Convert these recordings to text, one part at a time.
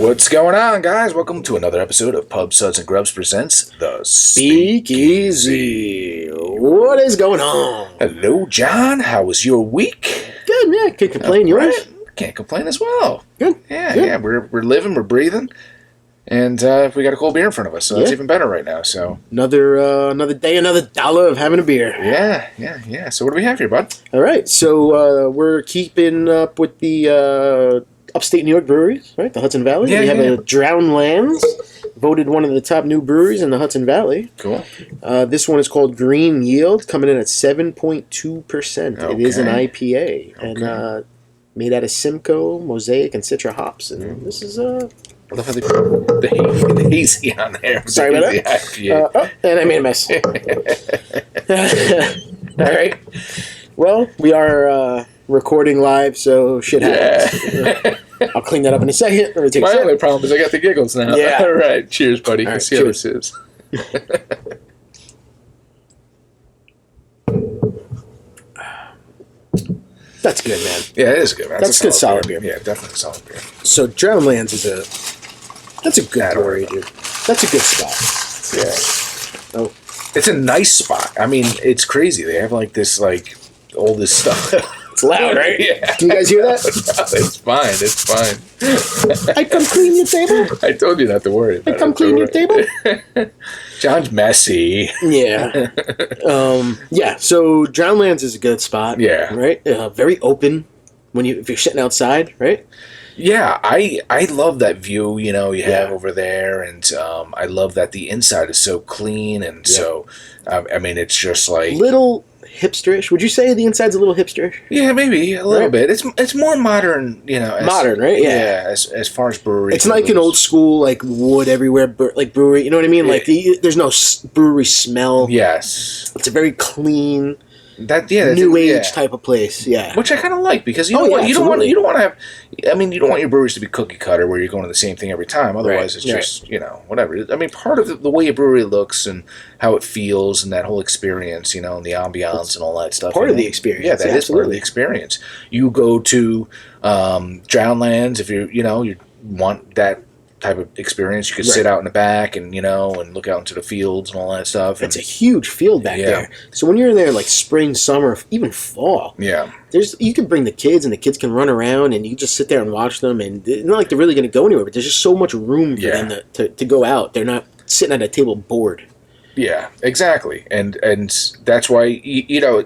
What's going on, guys? Welcome to another episode of Pub, Suds, and Grubs presents the Speakeasy. What is going on? Hello, John. How was your week? Good, man. Can't complain. Yours? Right. Can't complain as well. Good. Yeah, Good. yeah. We're living, we're breathing, and we got a cold beer in front of us, so that's even better right now. So another day, another dollar of having a beer. Yeah. So what do we have here, bud? All right. So we're keeping up with the upstate New York breweries, right? The Hudson Valley. We have a Drowned Lands, voted one of the top new breweries in the Hudson Valley. Cool. This one is called Green Yield, coming in at 7.2%. Okay. It is an IPA, Okay. and made out of Simcoe, Mosaic, and Citra hops. And this is I love how they put the hazy on there. Sorry about that. IPA. And I made a mess. All right. Well, we are recording live, so shit happens. I'll clean that up in a second. My only problem is I got the giggles now. Yeah. All right. Cheers, buddy. All right, Let's see how this is. That's good, man. Yeah, it is good, man. That's a good solid beer. Yeah, definitely solid beer. So Drowned Lands is that's a good brewery, dude. That's a good spot. Yeah. Oh, It's a nice spot. I mean, it's crazy. They have like this, all this stuff. it's loud, right? Yeah. Can you guys hear that? No, it's fine. It's fine. I come clean your table. I told you not to worry about it. I come clean your table. John's messy. Yeah. Yeah. So Drowned Lands is a good spot. Yeah. Right. Very open if you're sitting outside, right? Yeah, I love that view, you have over there, and I love that the inside is so clean, and so, I mean, it's just like... Little hipsterish. Would you say the inside's a little hipsterish? Yeah, maybe, a little bit. It's more modern, Modern, right? Yeah. As far as brewery. It's like an old school, like wood everywhere, brewery, you know what I mean? Like, there's no brewery smell. Yes. It's a very clean... That's new age type of place, yeah. Which I kind of like, because you don't want to have. I mean, you don't want your breweries to be cookie cutter where you're going to the same thing every time. Otherwise, it's just whatever. I mean, part of the way a brewery looks and how it feels and that whole experience, and the ambiance and all that stuff. Part of the experience. Yeah, that is part of the experience. You go to Drowned Lands if you want that type of experience. You could sit out in the back and and look out into the fields and all that stuff. It's a huge field back there. So when you're in there, like spring, summer, even fall, you can bring the kids and the kids can run around and you just sit there and watch them. And it's not like they're really going to go anywhere, but there's just so much room for them to go out. They're not sitting at a table bored. Yeah, exactly, and that's why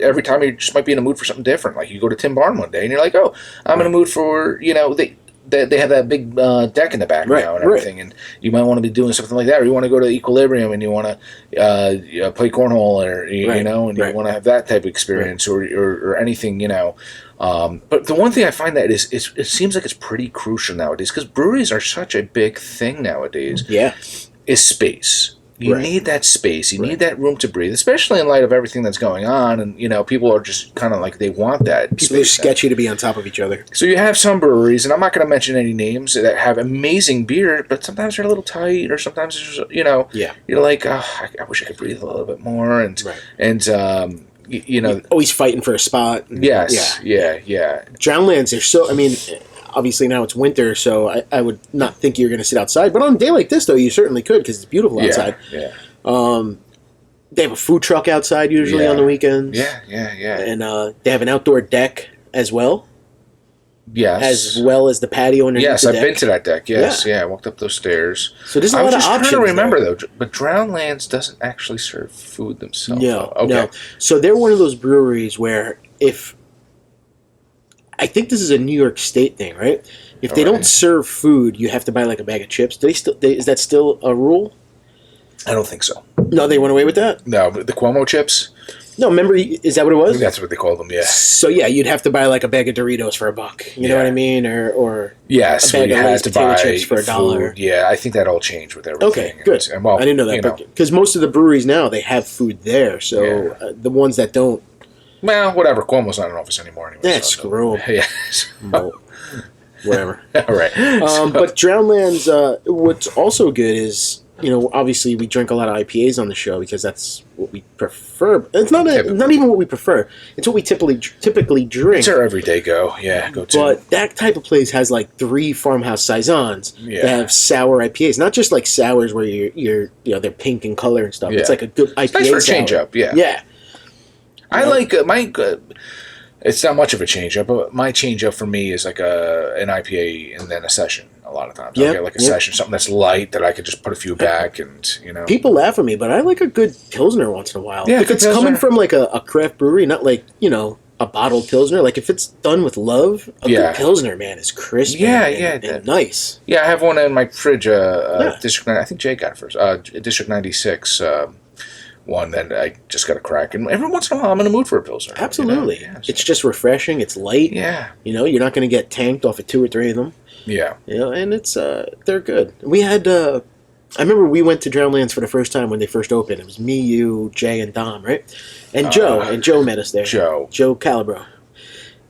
every time you just might be in a mood for something different. Like you go to Tim Barn one day and you're like, oh, I'm in a mood for They have that big deck in the back now and everything, and you might want to be doing something like that, or you want to go to Equilibrium and you want to play cornhole, or you want to have that type of experience, or anything, But the one thing I find that it seems like it's pretty crucial nowadays, because breweries are such a big thing nowadays. Yeah, is space. You need that space. You need that room to breathe, especially in light of everything that's going on. And, people are just kind of like, they want that. People are sketchy to be on top of each other. So you have some breweries, and I'm not going to mention any names, that have amazing beer, but sometimes they're a little tight, or sometimes it's just, you're like, oh, I wish I could breathe a little bit more. And, always fighting for a spot. Yes. Yeah. Drowned Lands are so, obviously now it's winter, so I would not think you're going to sit outside. But on a day like this, though, you certainly could, because it's beautiful outside. Yeah. They have a food truck outside usually on the weekends. Yeah. And they have an outdoor deck as well. Yes. As well as the patio underneath the deck. Yes, I've been to that deck. Yes, I walked up those stairs. So there's a lot of options. I was just trying to remember, though, but Drowned Lands doesn't actually serve food themselves. No. So they're one of those breweries where I think this is a New York State thing, right? If they don't serve food, you have to buy like a bag of chips. Is that still a rule? I don't think so. No, they went away with that? No, but the Cuomo chips? No, remember, is that what it was? I think that's what they called them, yeah. So, you'd have to buy like a bag of Doritos for $1. You know what I mean? Or yes, a bag of Lay's potato chips for $1. Yeah, I think that all changed with everything. Okay, good. I didn't know that. Because most of the breweries now, they have food there. So the ones that don't. Well, whatever. Cuomo's not in office anymore anyway. Yeah, screw them. Yeah. Whatever. All right. But Drowned Lands, what's also good is obviously we drink a lot of IPAs on the show because that's what we prefer. It's not even what we prefer. It's what we typically drink. It's our everyday go to. But that type of place has like 3 farmhouse saisons that have sour IPAs, not just like sours where you're they're pink in color and stuff. Yeah. It's like a good IPA. It's nice for a change up. Yeah. I like my. It's not much of a change up, but my change up for me is like an IPA and then a session. A lot of times, I get like a session, something that's light that I could just put a few back, and people laugh at me, but I like a good pilsner once in a while. Yeah, if it's coming from like a craft brewery, not like a bottled pilsner. Like if it's done with love, a good pilsner, man, is crisp. And nice. Yeah, I have one in my fridge. District 9, I think Jay got it first. District 96. One that I just got a crack, and every once in a while I'm in the mood for a pilsner. Absolutely, it's just refreshing. It's light. Yeah, you're not going to get tanked off of 2 or 3 of them. Yeah, and it's they're good. We had I remember we went to Drowned Lands for the first time when they first opened. It was me, you, Jay, and Dom, right? And Joe, met us there. Joe Calabro.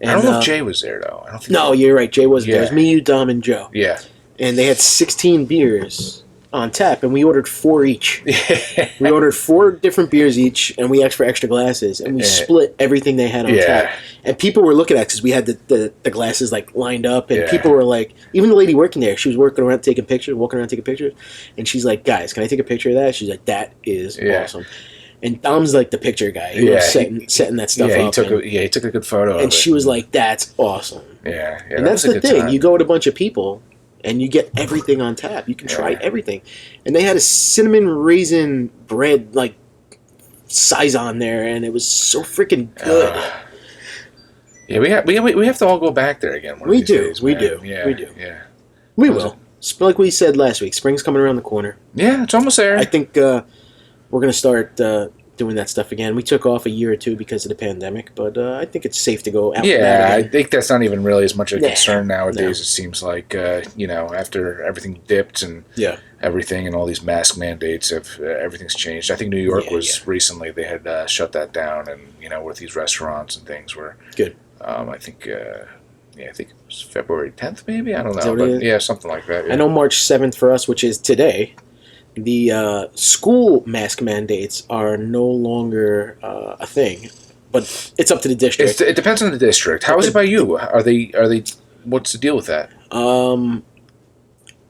And, I don't know if Jay was there though. I don't think. No, you're right. Jay wasn't there. It was me, you, Dom, and Joe. Yeah, and they had 16 beers on tap, and we ordered 4 each. We ordered 4 different beers each, and we asked for extra glasses, and we split everything they had on tap. And people were looking at us because we had the glasses like lined up, and people were like, even the lady working there, she was walking around taking pictures, and she's like, "Guys, can I take a picture of that?" She's like, "That is awesome." And Dom's like the picture guy. He was setting that stuff up. He took a good photo. And she was like, "That's awesome." Yeah, and that's the thing. You go with a bunch of people, and you get everything on tap. You can try everything. And they had a cinnamon raisin bread, like, saison there, and it was so freaking good. Yeah, we have to all go back there again one of these days. We do. Yeah. We will. Like we said last week, spring's coming around the corner. Yeah, it's almost there. I think we're going to start doing that stuff again. We took off a year or 2 because of the pandemic, but I think it's safe to go out. Yeah, I think that's not even really as much a concern nowadays. No. It seems like after everything dipped and everything and all these mask mandates, everything's changed. I think New York was recently they had shut that down, and with these restaurants and things were good. I think it was February 10th, maybe. I don't know, but something like that. Yeah. I know March 7th for us, which is today. The school mask mandates are no longer a thing, but it's up to the district. It depends on the district. How is it by you? Are they? What's the deal with that?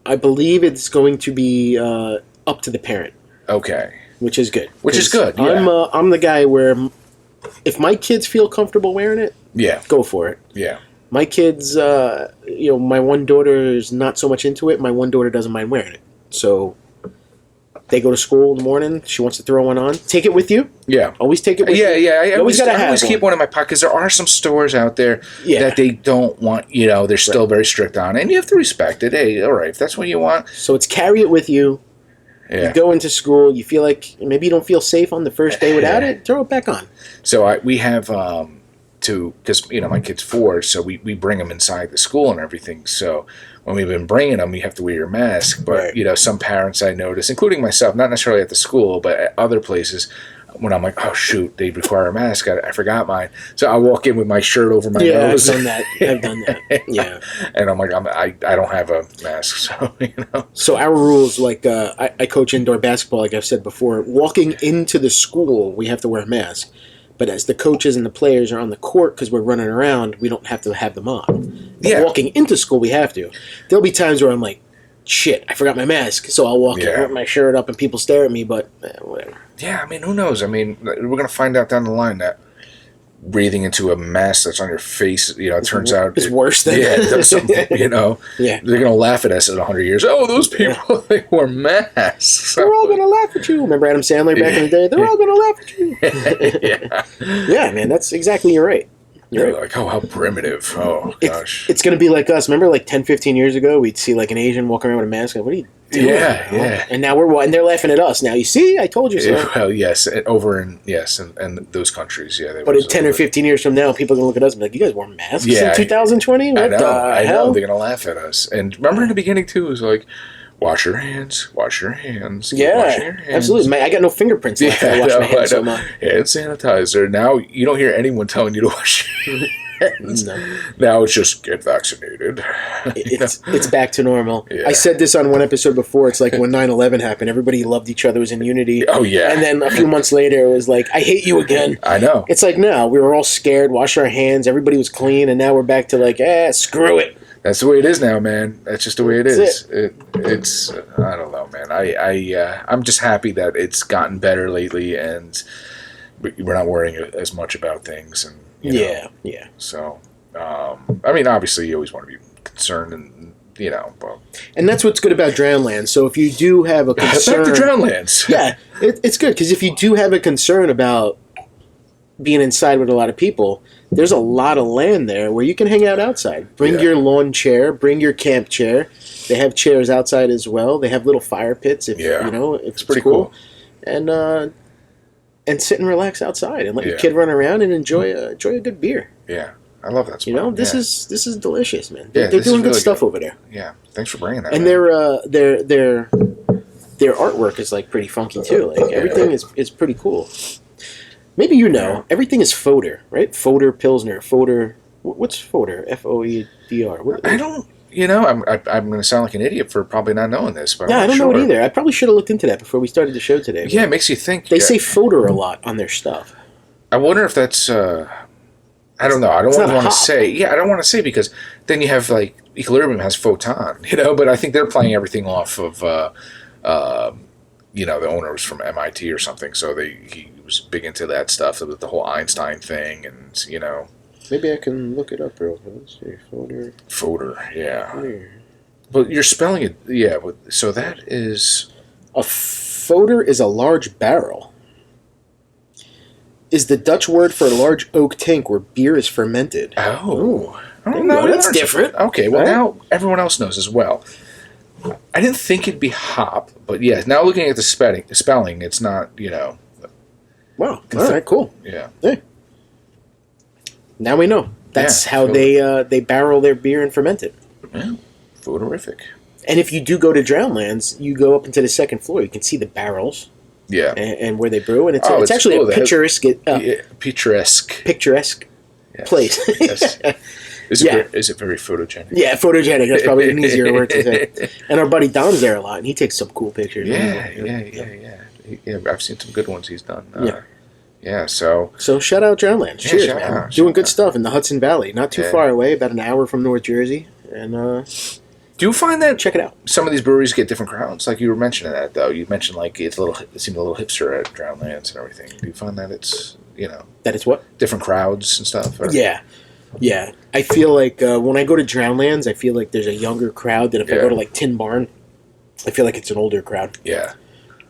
I believe it's going to be up to the parent. Okay. Which is good. Yeah. I'm the guy where if my kids feel comfortable wearing it, go for it. Yeah. My kids, my one daughter is not so much into it. My one daughter doesn't mind wearing it, so. They go to school in the morning. She wants to throw one on. Take it with you. Yeah. Always take it with you. Yeah. I always keep one in my pocket because there are some stores out there that they don't want, they're still very strict on it. And you have to respect it. Hey, all right, if that's what you want. So it's carry it with you. Yeah. You go into school. You feel like maybe you don't feel safe on the first day without it. Throw it back on. So we have because my kid's 4, so we bring them inside the school and everything. So when we've been bringing them, you have to wear your mask. But some parents I notice, including myself, not necessarily at the school, but at other places, when I'm like, oh shoot, they require a mask. I forgot mine, so I walk in with my shirt over my nose. I've done that. Yeah, and I'm like, I don't have a mask, so So our rules, like I coach indoor basketball, like I've said before. Walking into the school, we have to wear a mask. But as the coaches and the players are on the court because we're running around, we don't have to have them on. But walking into school, we have to. There'll be times where I'm like, shit, I forgot my mask. So I'll walk in with my shirt up and people stare at me, but whatever. Yeah, who knows? We're going to find out down the line that breathing into a mask that's on your face, it turns out it's worse than it does something, they're gonna laugh at us in 100 years. Oh, those people, they wore masks. They're all gonna laugh at you. Remember Adam Sandler back in the day? They're all gonna laugh at you. Yeah, man, that's exactly you're right. You're like, oh, how primitive. Oh, gosh. It's going to be like us. Remember, like 10, 15 years ago, we'd see like an Asian walking around with a mask. Like, what are you doing? Yeah. And now and they're laughing at us. Now, you see, I told you so. Well, yes. Over in, and those countries, But in 10 or 15 years from now, people are going to look at us and be like, you guys wore masks in 2020? What the hell? I know. They're going to laugh at us. And remember in the beginning, too, it was like, wash your hands. Wash your hands. Absolutely. I got no fingerprints left. I wash my hands so much. Hand sanitizer. Now, you don't hear anyone telling you to wash your hands. No. Now it's just get vaccinated. It's back to normal. Yeah. I said this on one episode before. It's like when 9/11 happened, everybody loved each other, was in unity. Oh, yeah. And then a few months later, it was like, I hate you again. I know. It's like, no, we were all scared, washed our hands, everybody was clean, and now we're back to like, screw it. That's the way it is now, man. That's just the way it is. It. It's I don't know, man. I'm just happy that it's gotten better lately, and we're not worrying as much about things. And yeah. So, I mean, obviously, you always want to be concerned, and but and that's what's good about Drowned Lands. So if you do have a concern, back to Drowned Lands. Yeah, it's good because if you do have a concern about being inside with a lot of people, there's a lot of land there where you can hang out outside. Bring your lawn chair, bring your camp chair. They have chairs outside as well. They have little fire pits if it's pretty cool. And sit and relax outside and let your kid run around and enjoy a good beer. Yeah. I love that spot. This is delicious, man. Yeah, they're doing good really stuff over there. Yeah. Thanks for bringing that. And their artwork is like pretty funky too. Like everything is pretty cool. Maybe everything is Foeder, right? Foeder Pilsner, Foeder. What's Foeder? Foeder. I don't. I'm going to sound like an idiot for probably not knowing this, but I don't know it either. I probably should have looked into that before we started the show today. Yeah, it makes you think. They say Foeder a lot on their stuff. I wonder if that's. I don't know. I don't want to say. Yeah, I don't want to say because then you have like Equilibrium has Photon, but I think they're playing everything off of. The owner was from MIT or something, so he was big into that stuff, the whole Einstein thing, and Maybe I can look it up real quick. Let's see, Foeder, yeah. But you're spelling it, yeah. So that is a Foeder is a large barrel. Is the Dutch word for a large oak tank where beer is fermented. Oh, I don't know. That's different. Okay, well now everyone else knows as well. I didn't think it'd be hop, but yeah, now looking at the spelling, it's not, Wow. All right, cool. Yeah. Hey. Now we know. That's how they barrel their beer and ferment it. Yeah. Fooderific. And if you do go to Drowned Lands, you go up into the second floor. You can see the barrels. Yeah. And where they brew. And it's actually cool. A picturesque Picturesque. place. Yes. Is it very photogenic? Yeah, photogenic. That's probably an easier word to say. And our buddy Dom's there a lot, and he takes some cool pictures. Yeah, I've seen some good ones he's done. So shout out Drowned Lands. Cheers, man. Doing good stuff in the Hudson Valley. Not too far away, about an hour from North Jersey. And do you find that check it out? Some of these breweries get different crowds. Like you were mentioning that, though. You mentioned like it seemed a little hipster at Drowned Lands and everything. Do you find that it's that it's what different crowds and stuff? Or? Yeah. I feel like when I go to Drowned Lands, I feel like there's a younger crowd than if I go to like Tin Barn. I feel like it's an older crowd. Yeah.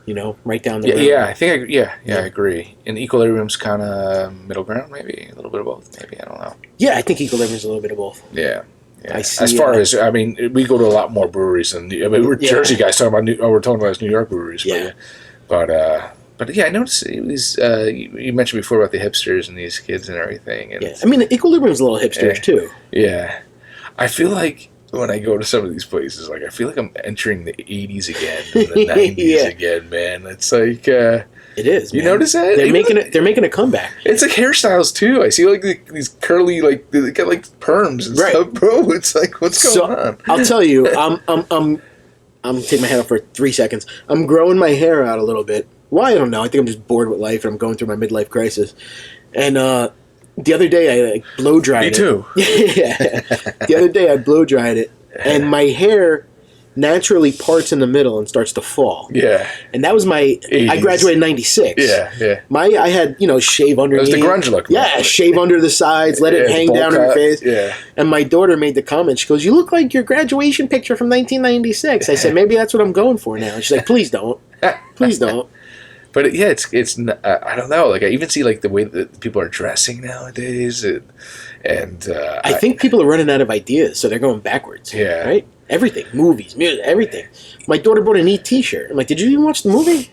Right down the road. Yeah, I think I agree. And Equilibrium's kind of middle ground, maybe a little bit of both. Maybe I don't know. Yeah, I think Equilibrium's a little bit of both. Yeah. I see, as far as we go to a lot more breweries than we're Jersey guys talking about. We're talking about New York breweries. Yeah. But I noticed these. You mentioned before about the hipsters and these kids and everything. And Equilibrium's a little hipsterish too. Yeah, I feel like when I go to some of these places, like I feel like I'm entering the '80s again, and the '90s again, man. It's like it is. You notice that they're making a comeback. It's like hairstyles too. I see like these curly they got like perms and stuff, bro. It's like what's going on? I'll tell you, I'm taking my head off for 3 seconds. I'm growing my hair out a little bit. Why? I don't know. I think I'm just bored with life and I'm going through my midlife crisis. And the other day I blow dried it. Me too. Yeah. The other day I blow dried it, and my hair naturally parts in the middle and starts to fall. Yeah. And that was my 80s. I graduated in 96. Yeah. I had, shave underneath. That was the grunge look. Yeah, shave under the sides, let it hang down on your face. Yeah. And my daughter made the comment. She goes, "You look like your graduation picture from 1996." I said, "Maybe that's what I'm going for now." And she's like, "Please don't. Please don't." But it's I don't know. Like I even see like the way that people are dressing nowadays, and I think people are running out of ideas, so they're going backwards. Yeah. Right. Everything, movies, music, everything. My daughter bought an ET shirt. I'm like, "Did you even watch the movie?"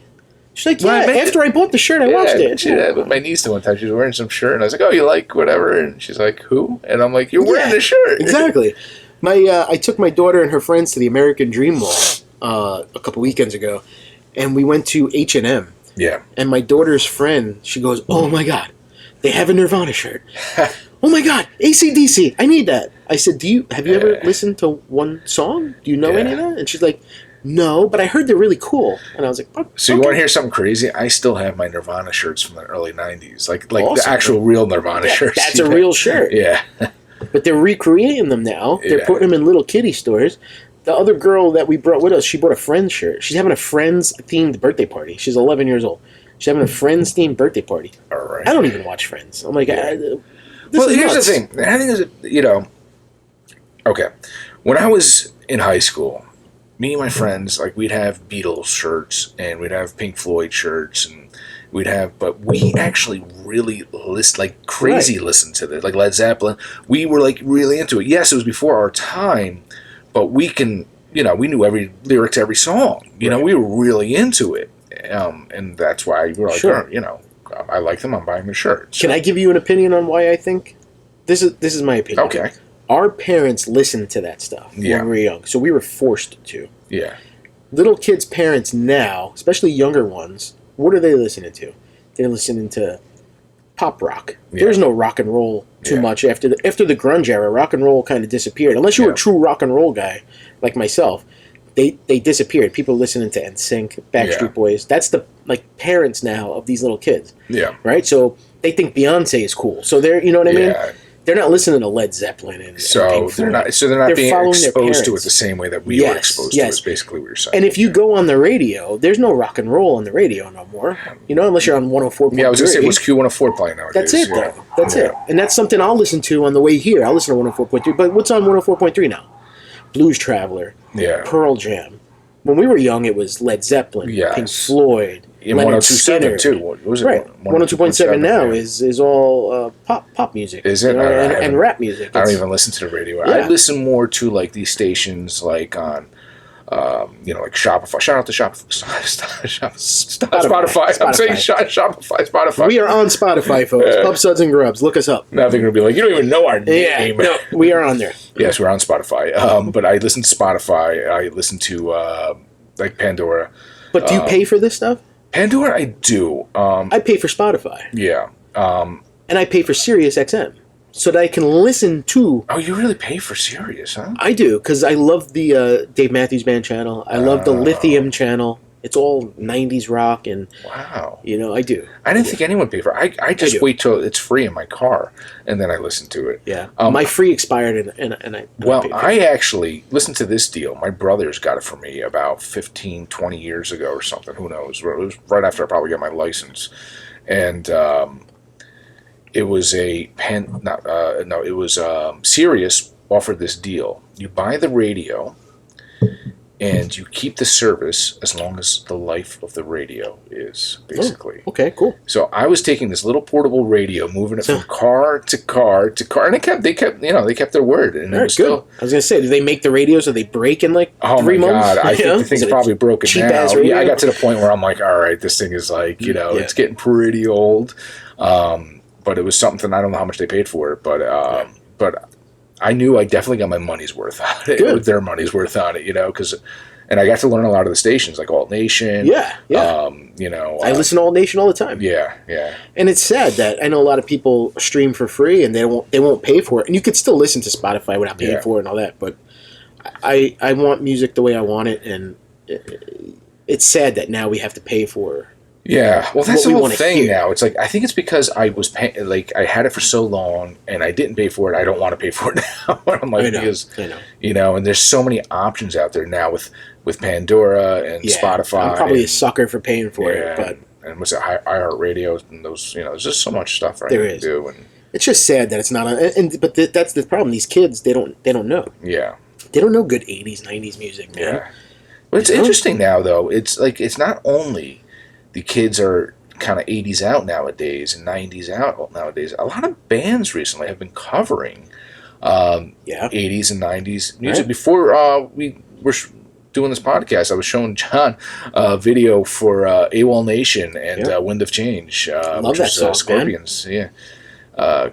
She's like, "Yeah." After I bought the shirt, I watched it. But my niece the one time she was wearing some shirt, and I was like, "Oh, you like whatever?" And she's like, "Who?" And I'm like, "You're wearing the shirt." Exactly. I took my daughter and her friends to the American Dream Mall a couple weekends ago, and we went to H&M. Yeah. And my daughter's friend, she goes, "Oh my God, they have a Nirvana shirt." oh my God, AC/DC, I need that. I said, have you ever listened to one song? Do you know any of that? And she's like, no, but I heard they're really cool. And I was like, so you want to hear something crazy? I still have my Nirvana shirts from the early 90s. Like awesome. The actual real Nirvana shirts. That's a real shirt. Yeah. But they're recreating them now. They're putting them in little kiddie stores. The other girl that we brought with us, she bought a Friends shirt. She's having a Friends-themed birthday party. She's 11 years old. She's having a Friends-themed birthday party. All right. I don't even watch Friends. I'm like, well, here's the thing. I think okay. When I was in high school, me and my friends, like, we'd have Beatles shirts and we'd have Pink Floyd shirts and but we actually really listened to this, like Led Zeppelin. We were like really into it. Yes, it was before our time, but we knew every lyric to every song. We were really into it. And that's why we were like, I like them, I'm buying the shirt. So. Can I give you an opinion on why I think? This is my opinion. Okay. Our parents listened to that stuff when we were young, so we were forced to. Yeah. Little kids' parents now, especially younger ones, what are they listening to? They're listening to pop rock. Yeah. There's no rock and roll too much after the grunge era. Rock and roll kind of disappeared. Unless you were a true rock and roll guy like myself, they disappeared. People listening to NSYNC, Backstreet Boys. That's the parents now of these little kids. Yeah. Right? So they think Beyonce is cool. So they're, you know what I mean? They're not listening to Led Zeppelin and Pink Floyd. They're not being exposed to it the same way that we were exposed to it. Is basically what you're saying. And if you go on the radio, there's no rock and roll on the radio no more. Unless you're on 104.3. Yeah, I was going to say, what's Q104 playing nowadays? That's it, though. That's it. And that's something I'll listen to on the way here. I'll listen to 104.3. But what's on 104.3 now? Blues Traveler. Yeah. Pearl Jam. When we were young, it was Led Zeppelin, Pink Floyd, Leonard Skinner. 102.7 too. What was it? Right. 102.7 now is all pop music. Is it? And rap music. I don't even listen to the radio. I listen more to these stations like on, like Shopify. Shout out to Spotify. I'm saying Spotify. We are on Spotify, folks. Pub, Suds, and Grubs. Look us up. Now they're going to be like, you don't even know our name. No, we are on there. Yes, we're on Spotify. But I listen to Spotify. I listen to Pandora. But do you pay for this stuff? Pandora, I do. I pay for Spotify. Yeah. And I pay for Sirius XM so that I can listen to... Oh, you really pay for Sirius, huh? I do, because I love the Dave Matthews Band channel. I love the Lithium channel. It's all 90s rock, and... Wow. I do. I didn't think anyone paid for it. I just wait till it's free in my car, and then I listen to it. Yeah. My free expired, and I... I actually listened to this deal. My brother's got it for me about 15, 20 years ago or something. Who knows? It was right after I probably got my license. And it was Sirius offered this deal. You buy the radio... and you keep the service as long as the life of the radio is, basically. Oh, okay, cool. So I was taking this little portable radio, moving it from car to car to car, and they kept their word. And it was good. Still, I was gonna say, do they make the radios? Or they break in 3 months? Oh my god! I think the thing's probably broken now. Yeah, I got to the point where I'm like, all right, this thing is it's getting pretty old. But it was something, I don't know how much they paid for it, but I knew I definitely got my money's worth on it. Good. Their money's worth on it, and I got to learn a lot of the stations, like Alt Nation. Yeah. I listen to Alt Nation all the time. Yeah. And it's sad that I know a lot of people stream for free and they won't pay for it. And you could still listen to Spotify without paying for it and all that. But I want music the way I want it, and it's sad that now we have to pay for. Yeah, well, that's the whole thing now. It's like, I think it's because I was I had it for so long and I didn't pay for it. I don't want to pay for it now. I'm like, I know. And there's so many options out there now with Pandora and Spotify. I'm probably a sucker for paying for it, but and what's it, iHeartRadio and those, there's just so much stuff there is. To do, and it's just sad that it's not but that's the problem. These kids, they don't know. Yeah, they don't know good 80s, 90s music, man. Yeah, but it's interesting now though. It's like, it's not only the kids are kind of 80s out nowadays and 90s out nowadays. A lot of bands recently have been covering 80s and 90s music. Right. Before we were doing this podcast, I was showing John a video for AWOL Nation and Wind of Change, love which that was song, Scorpions. man.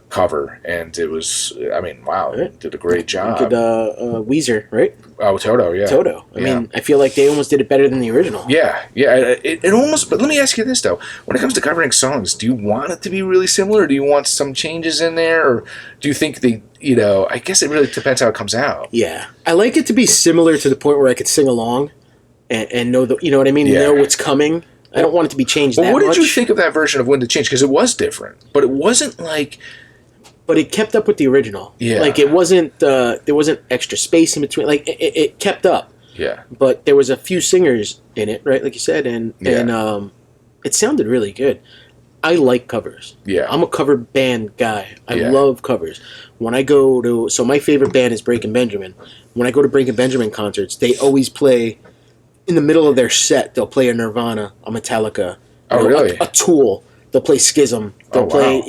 cover, and it was, I mean, wow, they did a great job. Weezer, right? Oh, Toto, yeah. Toto. I mean, I feel like they almost did it better than the original. Yeah. It almost, but let me ask you this, though. When it comes to covering songs, do you want it to be really similar, or do you want some changes in there, or do you think I guess it really depends how it comes out. Yeah. I like it to be similar to the point where I could sing along and know you know what I mean? Yeah. Know what's coming. I don't want it to be changed that much. What did you think of that version of When to Change? Because it was different, but it wasn't like... But it kept up with the original. Yeah. Like, it wasn't... there wasn't extra space in between. Like, it kept up. Yeah. But there was a few singers in it, right? Like you said, and it sounded really good. I like covers. Yeah. I'm a cover band guy. I love covers. When I go to... So my favorite band is Breaking Benjamin. When I go to Breaking Benjamin concerts, they always play... In the middle of their set, they'll play a Nirvana, a Metallica, really? A Tool. They'll play Schism. They'll play,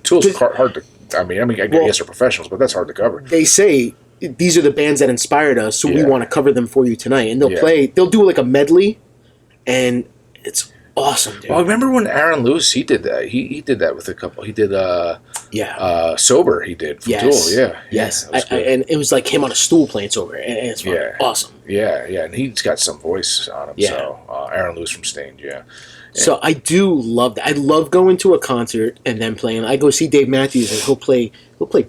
Tool's hard to... I guess they're professionals, but that's hard to cover. They say, these are the bands that inspired us, so we want to cover them for you tonight. And they'll do like a medley, and it's awesome, dude. Well, I remember when Aaron Lewis, he did that. He did that with a couple. He did, Sober, he did, from Tool, yeah. Yes, and it was like him on a stool playing Sober, and it's awesome. Yeah, and he's got some voice on him, so Aaron Lewis from Stained, yeah. So I do love that. I love going to a concert and then playing. I go see Dave Matthews, and he'll play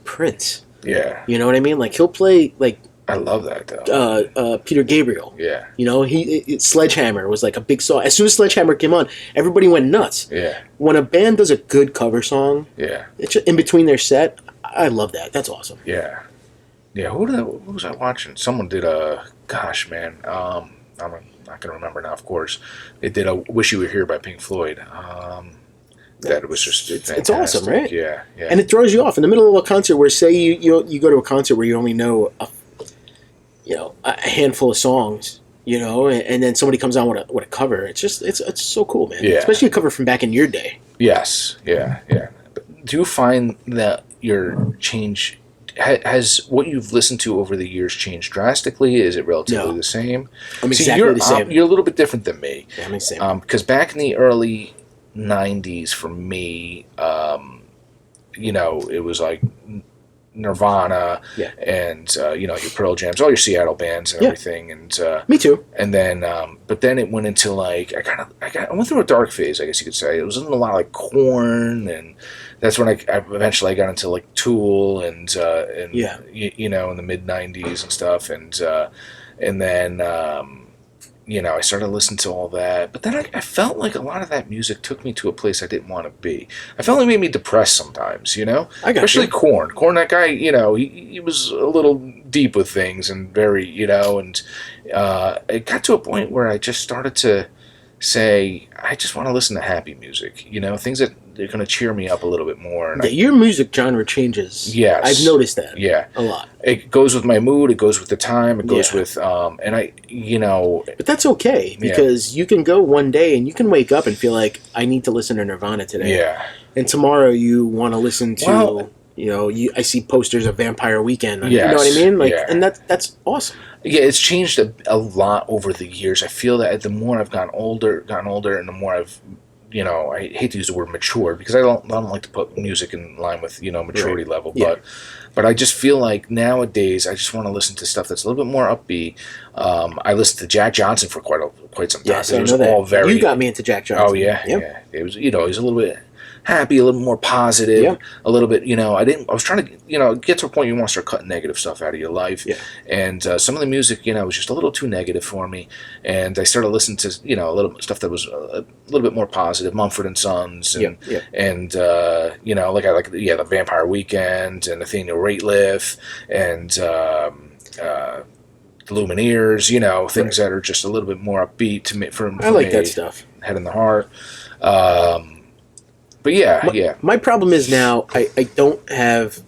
Prince. Yeah. You know what I mean? Like, he'll play, like... I love that, though. Peter Gabriel. Yeah. You know, Sledgehammer was like a big song. As soon as Sledgehammer came on, everybody went nuts. Yeah. When a band does a good cover song, it's just in between their set, I love that. That's awesome. Yeah. Yeah, what was I watching? Someone did gosh, man, I'm not going to remember now, of course. They did a Wish You Were Here by Pink Floyd. That was just fantastic. It's awesome, right? Yeah. And it throws you off in the middle of a concert where, say, you go to a concert where you only know a handful of songs, and then somebody comes on with a cover. It's so cool, man. Yeah. Especially a cover from back in your day. Yes, yeah. But do you find that your change has what you've listened to over the years changed drastically? Is it relatively the same? I'm exactly the same. You're a little bit different than me. Yeah, I'm the same. Because back in the early 90s, for me, it was like Nirvana and your Pearl Jams, all your Seattle bands and everything, and me too. And then but then it went into like I went through a dark phase, I guess you could say. It was in a lot of like Korn, and that's when I eventually got into like Tool and in the mid 90s and stuff, and then I started listening to all that, but then I felt like a lot of that music took me to a place I didn't want to be. I felt like it made me depressed sometimes, especially Korn. Korn, that guy, he was a little deep with things and very, and it got to a point where I just started to say, I just want to listen to happy music, things that they're going to cheer me up a little bit more. And your music genre changes. Yes. I've noticed that. Yeah. A lot. It goes with my mood. It goes with the time. It goes with, and I. But that's okay, because you can go one day and you can wake up and feel like, I need to listen to Nirvana today. Yeah. And tomorrow you want to listen to, I see posters of Vampire Weekend. Yes. You know what I mean? Like, and that's awesome. Yeah, it's changed a lot over the years. I feel that the more I've gotten older, and the more I've, I hate to use the word mature, because I don't like to put music in line with, maturity level, but I just feel like nowadays I just want to listen to stuff that's a little bit more upbeat. I listened to Jack Johnson for quite some time. Yes, I know that. All very, you got me into Jack Johnson. Oh yeah, yeah. It was, he's a little bit happy, a little more positive, a little bit, I was trying to, get to a point you want to start cutting negative stuff out of your life. Yeah. And some of the music, was just a little too negative for me. And I started listening to, a little stuff that was a little bit more positive, Mumford & Sons, and, the Vampire Weekend, and Nathaniel Rateliff, and the Lumineers, things that are just a little bit more upbeat to me. I like that stuff. Head in the Heart. But my problem is now I don't have.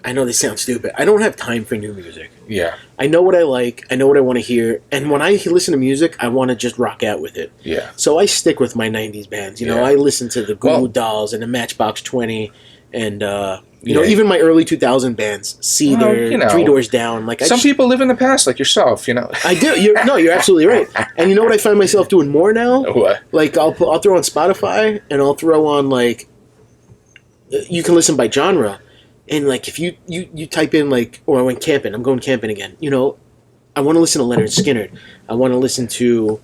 I know this sounds stupid. I don't have time for new music. Yeah. I know what I like. I know what I want to hear. And when I listen to music, I want to just rock out with it. Yeah. So I stick with my 90s bands. I listen to the Goo Goo Dolls and the Matchbox 20 and, even my early 2000 bands, Seether, Three Doors Down. Like some people live in the past, like yourself, I do. You're absolutely right. And you know what I find myself doing more now? What? Like I'll throw on Spotify and I'll throw on like you can listen by genre, and like if you type in like, or I went camping, I'm going camping again. You know, I want to listen to Leonard Skinner. I want to listen to,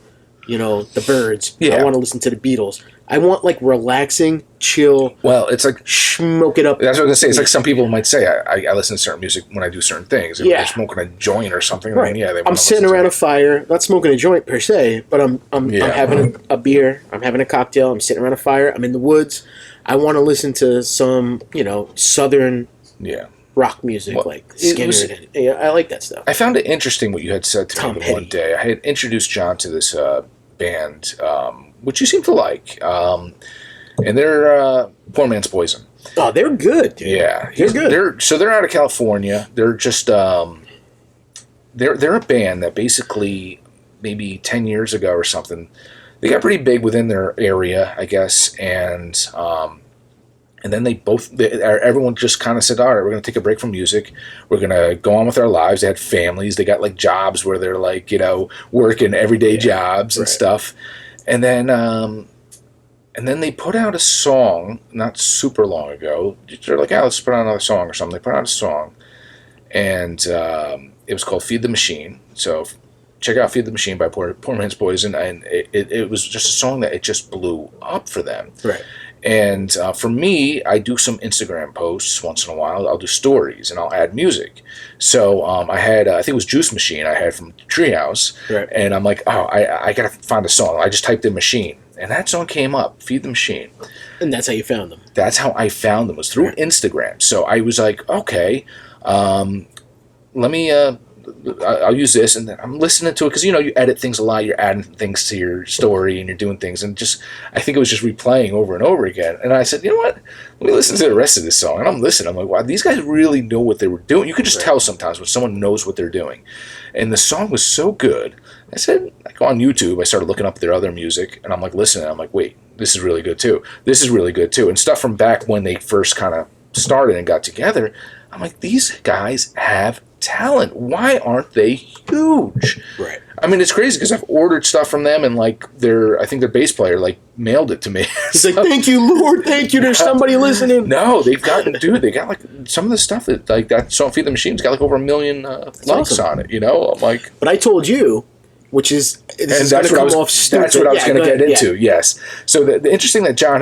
you know, the Byrds. Yeah. I want to listen to the Beatles. I want like relaxing, chill. Well, it's like smoke it up. That's what I was gonna say. It's like some people might say I listen to certain music when I do certain things. If they're smoking a joint or something, right? Then, I'm sitting around a fire, not smoking a joint per se, but I'm having a beer. I'm having a cocktail. I'm sitting around a fire. I'm in the woods. I want to listen to some, you know, southern rock music, like Skinner. I like that stuff. I found it interesting what you had said to me one day. I had introduced John to this band, which you seem to like, and they're Poor Man's Poison. Oh, they're good, dude. Yeah, they're good. They're out of California. They're just they're a band that basically maybe 10 years ago or something, they got pretty big within their area, I guess, and then everyone just kind of said, all right, we're going to take a break from music. We're going to go on with our lives. They had families. They got like jobs where they're like, you know, working everyday jobs and stuff. And then they put out a song not super long ago. They're like, let's put out another song or something. They put out a song, and it was called Feed the Machine. So check out Feed the Machine by Poor Man's Poison. And it was just a song that it just blew up for them. Right. And for me, I do some Instagram posts once in a while. I'll do stories and I'll add music. So I had, I think it was Juice Machine I had from Treehouse. Right. And I'm like, I got to find a song. I just typed in Machine. And that song came up, Feed the Machine. And that's how you found them. That's how I found them, was through Instagram. So I was like, okay, let me... I'll use this, and then I'm listening to it because, you know, you edit things a lot. You're adding things to your story, and you're doing things, and I think it was just replaying over and over again. And I said, you know what? Let me listen to the rest of this song. And I'm listening. I'm like, wow, these guys really know what they were doing. You can just tell sometimes when someone knows what they're doing. And the song was so good. I said, I go on YouTube. I started looking up their other music, and I'm like listening. I'm like, wait, this is really good too. This is really good too. And stuff from back when they first kind of started and got together. I'm like, these guys have talent. Why aren't they huge? Right. I mean, it's crazy because I've ordered stuff from them, and like I think their bass player like mailed it to me. He's like, thank you, Lord, thank you. There's somebody listening. No, they got like some of the stuff that like that song Feed the Machine's got like over 1 million likes on it. You know, I'm like, but I told you. Which is, that's what I was going to get into. Yes. So the interesting that John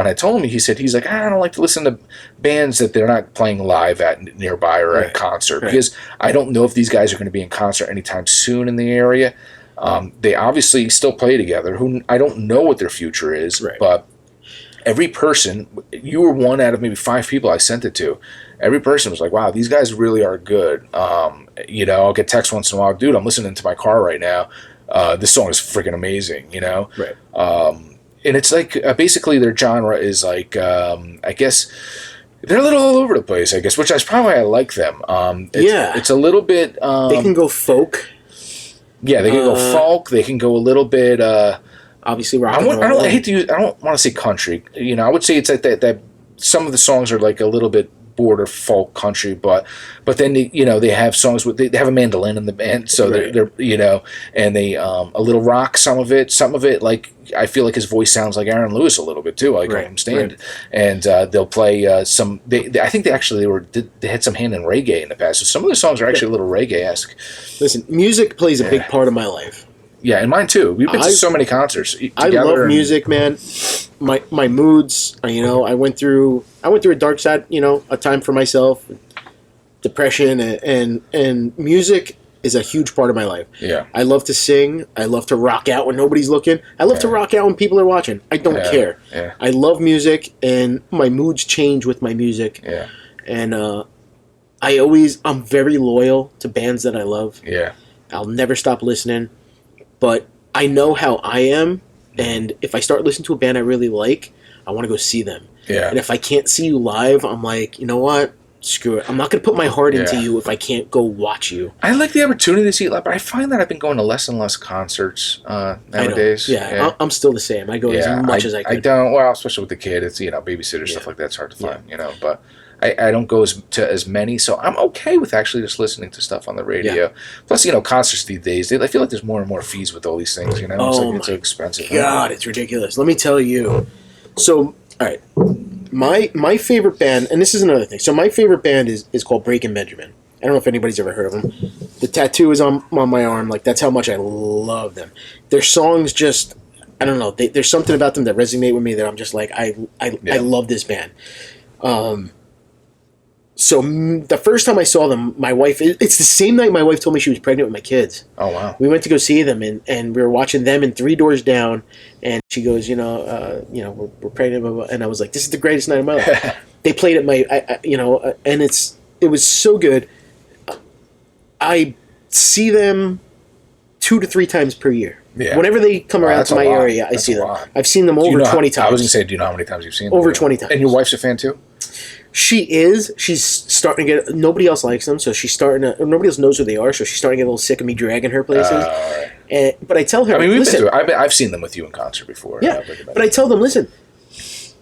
had told me, he's like, I don't like to listen to bands that they're not playing live at nearby or at a concert because I don't know if these guys are going to be in concert anytime soon in the area. They obviously still play together. I don't know what their future is, but every person, you were one out of maybe 5 people I sent it to. Every person was like, wow, these guys really are good. You know, I'll get texts once in a while, dude, I'm listening to my car right now. This song is freaking amazing, you know? Right. And it's like, basically their genre is like, I guess, they're a little all over the place, I guess, which is probably why I like them. It's a little bit... they can go folk. Yeah, they can go folk. They can go a little bit... obviously rock and roll. I don't want to say country. You know, I would say it's like that some of the songs are like a little bit border folk country, but then they have songs with they have a mandolin in the band, so they're you know, and they a little rock, some of it like I feel like his voice sounds like Aaron Lewis a little bit too, like him stand, and they'll play some. I think they had some hand in reggae in the past, so some of the songs are actually a little reggae-esque. Listen, music plays a big part of my life. Yeah, and mine too. We've been to so many concerts together. I love music, man. My moods, you know, I went through a dark side, you know, a time for myself, depression, and music is a huge part of my life. Yeah. I love to sing. I love to rock out when nobody's looking. I love to rock out when people are watching. I don't care. Yeah. I love music, and my moods change with my music. Yeah. And I'm very loyal to bands that I love. Yeah. I'll never stop listening. But I know how I am, and if I start listening to a band I really like, I want to go see them. Yeah. And if I can't see you live, I'm like, you know what? Screw it. I'm not going to put my heart into you if I can't go watch you. I like the opportunity to see it live, but I find that I've been going to less and less concerts nowadays. Yeah, I'm still the same. I go as much as I can. I don't, well, especially with the kid, it's, you know, babysitter, stuff like that's hard to find, you know, but... I don't go as many, so I'm okay with actually just listening to stuff on the radio. Yeah. Plus, you know, concerts these days, I feel like there's more and more fees with all these things, you know? It's so expensive. God, it's ridiculous. Let me tell you. So, all right, My favorite band, and this is another thing. So my favorite band is called Breaking Benjamin. I don't know if anybody's ever heard of them. The tattoo is on my arm. Like, that's how much I love them. Their songs just, I don't know. There's something about them that resonate with me that I'm just like, I love this band. So the first time I saw them, my wife, it's the same night my wife told me she was pregnant with my kids. Oh, wow. We went to go see them, and we were watching them and Three Doors Down, and she goes, we're pregnant, blah, blah, and I was like, this is the greatest night of my life. They played at my, and it was so good. I see them 2 to 3 times per year. Yeah. Whenever they come around to my area, I see them. I've seen them over 20 times. I was going to say, do you know how many times you've seen them? Over 20 times. And your wife's a fan too? She is. She's starting to get... Nobody else likes them, so she's starting to... Nobody else knows who they are, so she's starting to get a little sick of me dragging her places. Right. But I tell her... I mean, listen, I've seen them with you in concert before. Yeah, but I tell them, listen,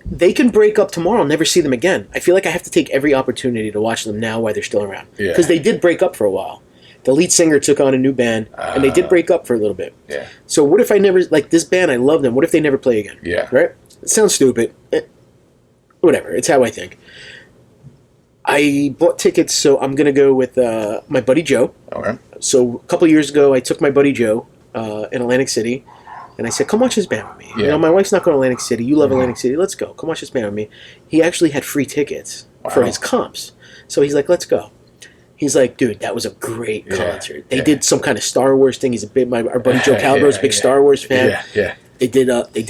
they can break up tomorrow and never see them again. I feel like I have to take every opportunity to watch them now while they're still around. Because they did break up for a while. The lead singer took on a new band, and they did break up for a little bit. Yeah. So what if I never... Like, this band, I love them. What if they never play again? Yeah. Right? It sounds stupid. Whatever. It's how I think. I bought tickets, so I'm going to go with my buddy Joe. Okay. So a couple years ago, I took my buddy Joe in Atlantic City, and I said, come watch this band with me. Yeah. My wife's not going to Atlantic City. You love Atlantic City. Let's go. Come watch this band with me. He actually had free tickets for his comps. So he's like, let's go. He's like, dude, that was a great concert. They did some kind of Star Wars thing. He's our buddy Joe Calabro's a big Star Wars fan. Yeah, yeah. They did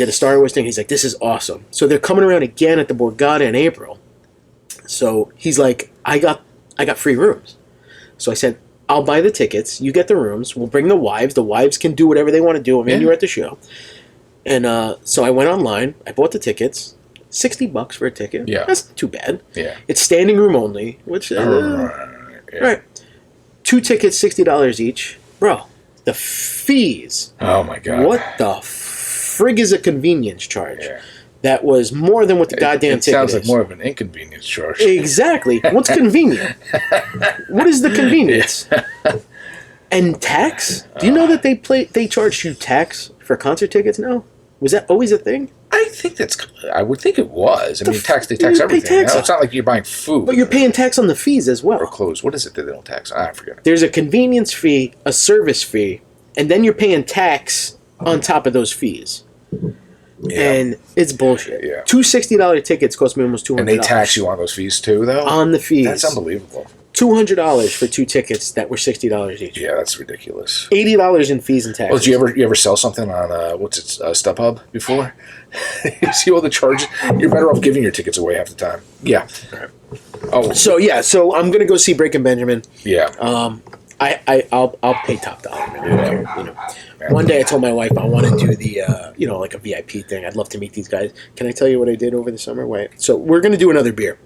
a Star Wars thing. He's like, this is awesome. So they're coming around again at the Borgata in April. So he's like, I got free rooms. So I said, I'll buy the tickets. You get the rooms. We'll bring the wives. The wives can do whatever they want to do. I mean, you're at the show. And so I went online. I bought the tickets. $60 for a ticket. Yeah. That's not too bad. Yeah. It's standing room only, which... Right. 2 tickets, $60 each. Bro, the fees. Oh, my God. What the frig is a convenience charge? Yeah. That was more than what the goddamn ticket is. It sounds like more of an inconvenience charge. Exactly. What's convenient? What is the convenience? And tax? Do you know that they charge you tax for concert tickets now? Was that always a thing? I would think it was. I mean, they tax everything. It's not like you're buying food. But you're paying tax on the fees as well. Or clothes. What is it that they don't tax? I forget. There's a convenience fee, a service fee, and then you're paying tax on top of those fees. Yeah. And it's bullshit. Yeah. 2 $60 tickets cost me almost $200. And they tax you on those fees too, though? On the fees. That's unbelievable. $200 for 2 tickets that were $60 each. Yeah, that's ridiculous. $80 in fees and taxes. Well, did you ever sell something on StubHub before? You see all the charges. You're better off giving your tickets away half the time. Yeah. Right. Oh. So I'm gonna go see Breaking Benjamin. Yeah. I'll pay top dollar. Man. One day I told my wife I want to do the like a VIP thing. I'd love to meet these guys. Can I tell you what I did over the summer? Wait. So we're gonna do another beer.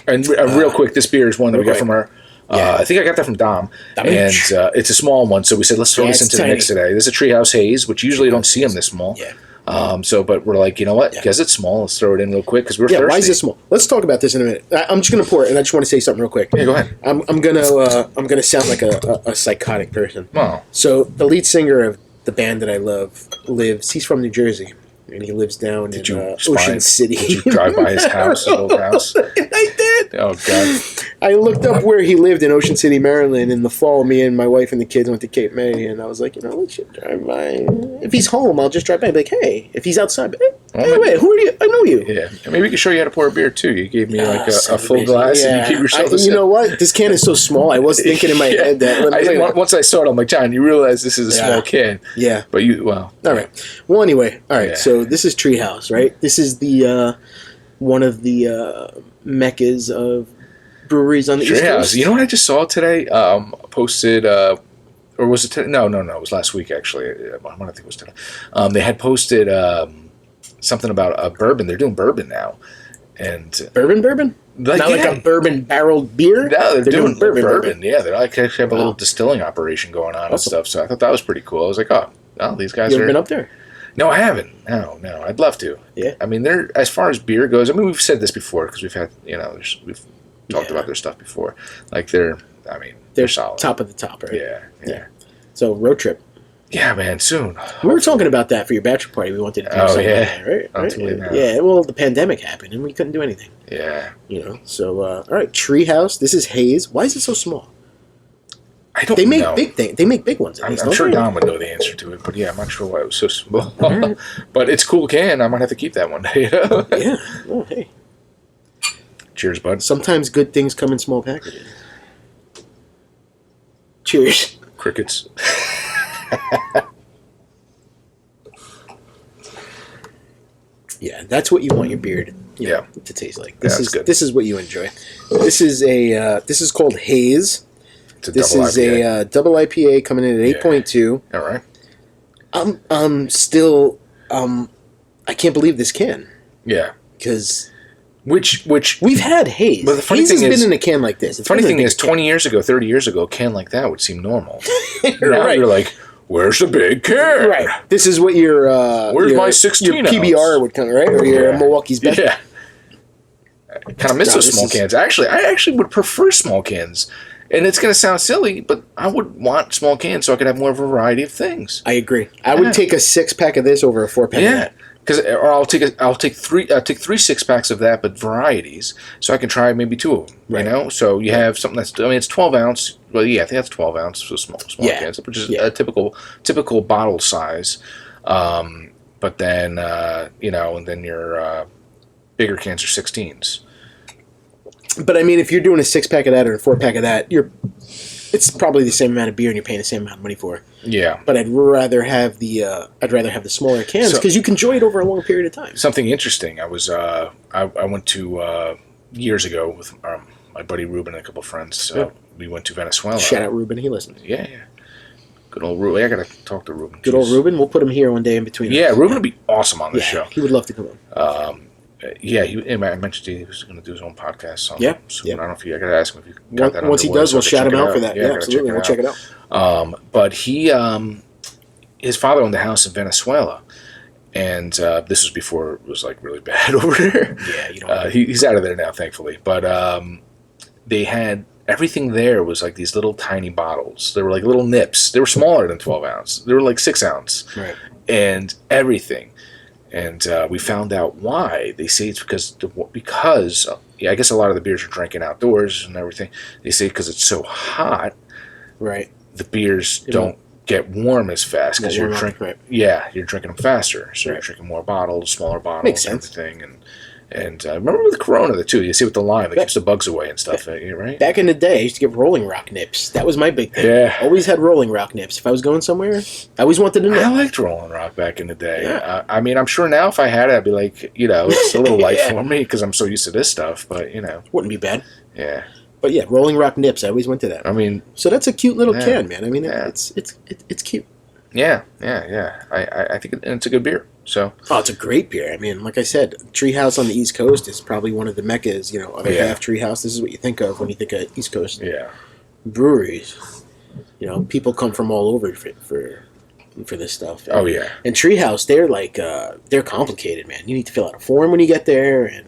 And real quick, this beer is one that we got from our... I think I got that from Dom. And it's a small one, so we said, let's throw this into the mix today. This is a Treehouse Haze, which usually you don't see them this small. Yeah. But we're like, you know what? Because it's small, let's throw it in real quick because we're thirsty. Why is it small? Let's talk about this in a minute. I'm just going to pour it, and I just want to say something real quick. Yeah, go ahead. I'm gonna sound like a psychotic person. Oh. So the lead singer of the band that I love he's from New Jersey. And he lives down in Ocean City. Did you drive by his house, his old house? I did. Oh, God. I looked up where he lived in Ocean City, Maryland. In the fall, me and my wife and the kids went to Cape May. And I was like, let's just drive by. If he's home, I'll just drive by. I'll be like, hey. If he's outside, hey, wait, who are you? I know you. Yeah. Maybe we can show you how to pour a beer, too. You gave me a full glass and you gave yourself You know what? This can is so small. I was thinking in my head that... once I saw it, I'm like, John, you realize this is a small can. Yeah. But All right. Well, anyway. All right. So this is Treehouse, right? This is the one of the meccas of breweries on the East Coast. You know what I just saw today? Posted, or was it today? No, it was last week actually. I think it was today. They had posted something about bourbon. They're doing bourbon now, and bourbon. Not like a bourbon barreled beer. No, they're doing bourbon. Yeah, they're like actually have a little distilling operation going on and stuff. So I thought that was pretty cool. I was like, oh, these guys You ever been up there? No, I haven't. No. I'd love to. Yeah. I mean, they're as far as beer goes. I mean, we've said this before because we've had, we've talked about their stuff before. Like they're solid. Top of the top, right? Yeah. So road trip. Yeah, man, soon. We were talking about that for your bachelor party. We wanted to do something like that, right? Yeah, well, the pandemic happened, and we couldn't do anything. Yeah. So, all right, Treehouse. This is Haze. Why is it so small? I don't know. They make big things. They make big ones. I'm sure Don would know the answer to it, but yeah, I'm not sure why it was so small. Right. But it's a cool can. I might have to keep that one day. Yeah. Oh, hey. Cheers, bud. Sometimes good things come in small packages. Cheers. Crickets. Yeah, that's what you want your beer to taste like. This is good. This is what you enjoy. This is called Haze. This is a double IPA coming in at 8.2. All right. I'm still I can't believe this can. Yeah. Because which we've had Haze. But the funny Haze thing has is, been in a can like this. The funny thing is, 20 years ago, 30 years ago, a can like that would seem normal. Now you're like, where's the big can? Right. This is what your where's my 16 your PBR would come, right? Or your Milwaukee's Best. Yeah. I kind of miss those small cans. I actually would prefer small cans. And it's going to sound silly, but I would want small cans so I could have more variety of things. I agree. I would take a 6-pack of this over a 4-pack of that. Or I'll take three 6-packs of that, but varieties, so I can try maybe 2 of them. Right. So you have something that's it's 12 ounce. Well, yeah, I think that's 12 ounce, so small cans, which is a typical bottle size. But then and then your bigger cans are 16s. But I mean, if you're doing a 6-pack of that or a 4-pack of that, it's probably the same amount of beer, and you're paying the same amount of money for it. Yeah. But I'd rather have the smaller cans because you can enjoy it over a long period of time. Something interesting. I was I went to years ago with my buddy Ruben and a couple of friends. We went to Venezuela. Shout out Ruben, he listens. Yeah. Good old Ruben. I gotta talk to Ruben. Good old Ruben. We'll put him here one day in between. Yeah, Ruben would be awesome on this show. He would love to come on. I mentioned he was going to do his own podcast. So I don't know if I got to ask him if he got that. Once he does, we'll shout him out for that. Yeah, absolutely, we'll check it out. But his father owned a house in Venezuela, and this was before it was like really bad over there. Yeah, he's out of there now, thankfully. But they had everything there was like these little tiny bottles. They were like little nips. They were smaller than 12 ounce. They were like 6 ounce, right? And everything. And we found out why. They say it's because I guess a lot of the beers are drinking outdoors and everything. They say because it's so hot, right? The beers don't get warm as fast because you're drinking. Right. Yeah, you're drinking them faster, so you're drinking more bottles, smaller bottles, makes sense. Everything. And remember with Corona too. You see with the lime, it keeps the bugs away and stuff. Right? Back in the day, I used to get Rolling Rock nips. That was my big thing. Yeah, always had Rolling Rock nips. If I was going somewhere, I always wanted to know. I liked Rolling Rock back in the day. Yeah. I'm sure now if I had it, I'd be like, it's a little light for me because I'm so used to this stuff. But wouldn't be bad. Yeah. But yeah, Rolling Rock nips. I always went to that. So that's a cute little can, man. It's cute. Yeah. I think it's a good beer. So. Oh, it's a great beer. I mean, like I said, Treehouse on the East Coast is probably one of the meccas. Other half Treehouse. This is what you think of when you think of East Coast breweries. People come from all over for this stuff. Oh yeah. And Treehouse, they're complicated, man. You need to fill out a form when you get there, and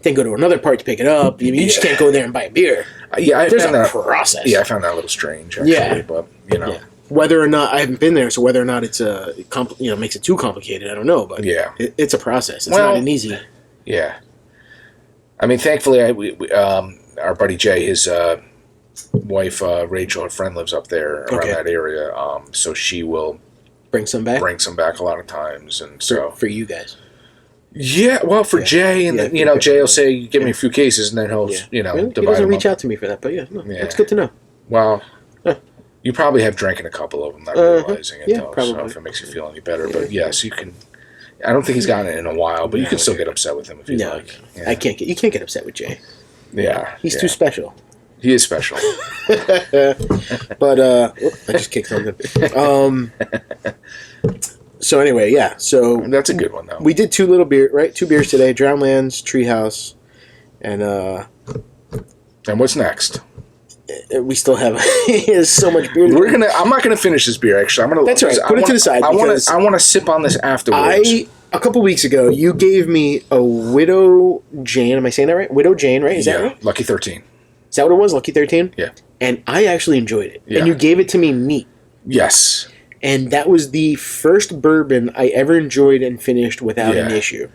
then go to another part to pick it up. You just can't go there and buy a beer. There's a process. Yeah, I found that a little strange. Actually, but Whether or not I haven't been there, so whether or not it's makes it too complicated, I don't know. But it's a process. It's not an easy. Yeah, I mean, thankfully, our buddy Jay, his wife Rachel, her friend lives up there around that area. So she will bring some back a lot of times, and so for you guys. Yeah, well, for Jay, and then, Jay will say, "Give me a few cases," and then he'll really? divide. He doesn't reach out to me for that, but it's good to know. Well. You probably have drank a couple of them, not realizing it, though. Probably. So if it makes you feel any better. But yes, you can. I don't think he's gotten it in a while, but you can still get upset with him if you like. Yeah. You can't get upset with Jay. Yeah. He's too special. He is special. But, I just kicked something. So anyway, so. That's a good one, though. We did 2 little beer, right? 2 beers today. Drowned Lands, Treehouse, and. And what's next? We still have so much beer. I'm not gonna finish this beer. Actually, That's right. Put it to the side. I want to sip on this afterwards. A couple weeks ago, you gave me a Widow Jane. Am I saying that right? Widow Jane, right? Is that right? Lucky 13. Is that what it was? Lucky 13. Yeah. And I actually enjoyed it. Yeah. And you gave it to me neat. Yes. And that was the first bourbon I ever enjoyed and finished without an issue.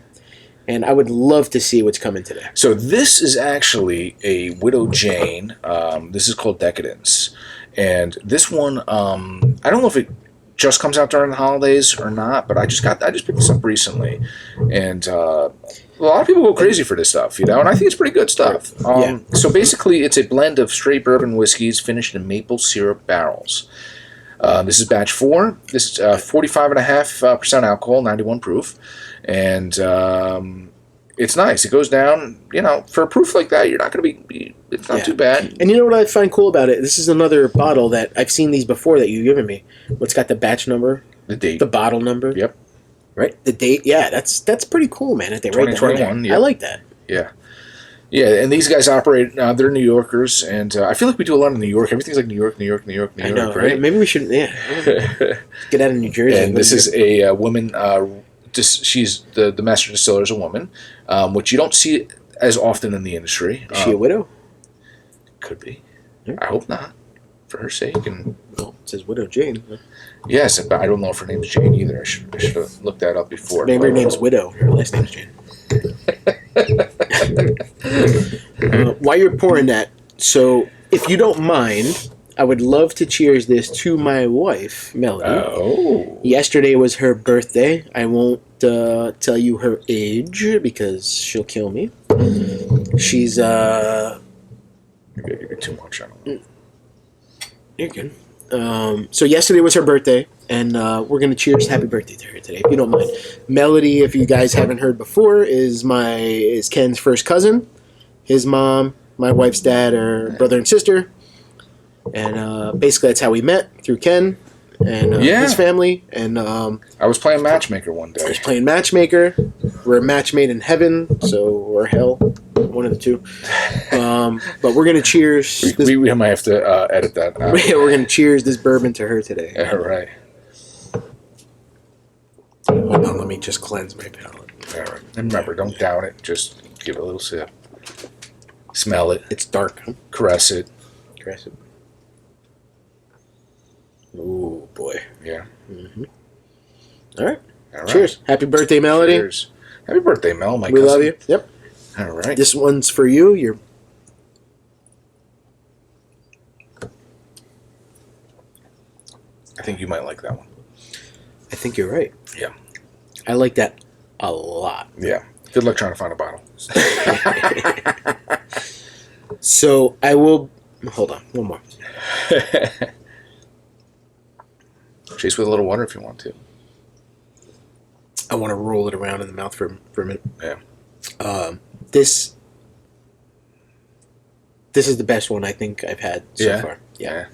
And I would love to see what's coming today. So this is actually a Widow Jane. This is called Decadence. And this one, I don't know if it just comes out during the holidays or not, but I just picked this up recently. And a lot of people go crazy for this stuff, and I think it's pretty good stuff. So basically, it's a blend of straight bourbon whiskeys finished in maple syrup barrels. This is batch 4. This is 45.5% alcohol, 91 proof. And it's nice. It goes down, for a proof like that, you're not going to be it's not too bad. And you know what I find cool about it? This is another bottle that I've seen these before that you've given me. What's got the batch number? The date. The bottle number. Yep. Right? The date. Yeah, that's pretty cool, man. That they write 2021. Yep. I like that. Yeah. Yeah, and these guys operate, they're New Yorkers, and I feel like we do a lot in New York. Everything's like New York, I know, right? Maybe we should, get out of New Jersey. And this is a woman, she's the master distiller is a woman, which you don't see as often in the industry. Is she a widow? Could be. I hope not, for her sake. And well, it says Widow Jane. Yes, but I don't know if her name's Jane either. I should have looked that up before. Maybe her name's Widow. Her last name's Jane. While you're pouring that, so if you don't mind, I would love to cheers this to my wife, Melody. Oh. Yesterday was her birthday. I won't tell you her age because she'll kill me. She's Maybe I give you too much. I don't know. You're good. So yesterday was her birthday, and we're going to cheers happy birthday to her today, if you don't mind. Melody, if you guys haven't heard before, is Ken's first cousin. His mom, my wife's dad, are brother and sister. And basically that's how we met, through Ken and his family. And I was playing Matchmaker one day. I was playing Matchmaker. We're match made in heaven, so or hell, one of the two. But we're gonna cheers. We might have to edit that. We're gonna cheers this bourbon to her today. All right. Hold on, let me just cleanse my palate. All right. And remember, don't down it. Just give it a little sip. Smell it. It's dark. Huh? Caress it. Caress it. Ooh, boy. Yeah. Mm-hmm. All right. Cheers. Happy birthday, Melody. Cheers. Happy birthday, Mel. My we cousin. love you. Yep. All right. This one's for you. I think you might like that one. I think you're right. Yeah. I like that a lot. Yeah. Good luck trying to find a bottle. So I will... Hold on. One more. Chase with a little water if you want to. I want to roll it around in the mouth for a minute. Yeah. This is the best one I think I've had so far. Yeah.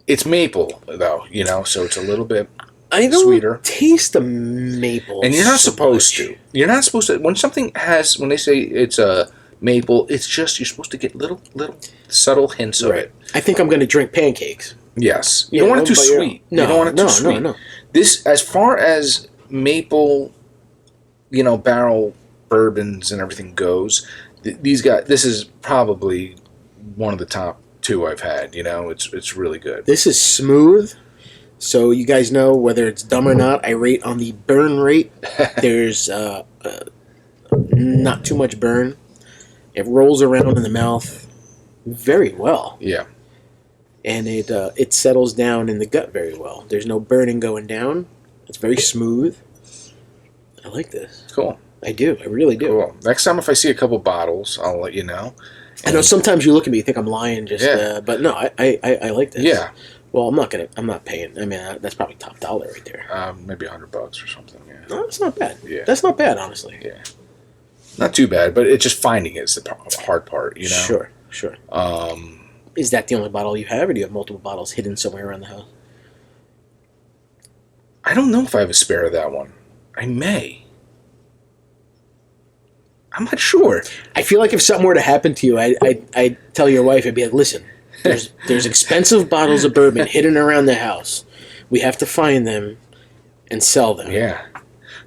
It's maple, though, so it's a little bit I don't sweeter. Taste the maple. And you're not supposed to. You're not supposed to. When they say it's a maple, it's just, you're supposed to get little subtle hints of it. I think I'm going to drink pancakes. Yes. You don't want it too sweet. No, you don't want it too sweet. No. This, as far as maple, barrel bourbons and everything goes, this is probably one of the top 2 I've had. It's really good. This is smooth. So you guys know whether it's dumb or not, I rate on the burn rate. There's not too much burn. It rolls around in the mouth very well. Yeah. And it settles down in the gut very well. There's no burning going down. It's very smooth. I like this. Cool. I do. I really do. Cool. Next time if I see a couple bottles, I'll let you know. I know sometimes you look at me, you think I'm lying, but no, I like this. Yeah. Well, I'm not paying. I mean, that's probably top dollar right there. Maybe $100 or something. Yeah. No, that's not bad. Yeah. That's not bad, honestly. Yeah. Not too bad, but it's just finding it is the hard part, Sure. Is that the only bottle you have, or do you have multiple bottles hidden somewhere around the house? I don't know if I have a spare of that one. I may. I'm not sure. I feel like if something were to happen to you, I'd tell your wife, I'd be like, listen, there's expensive bottles of bourbon hidden around the house. We have to find them and sell them. Yeah.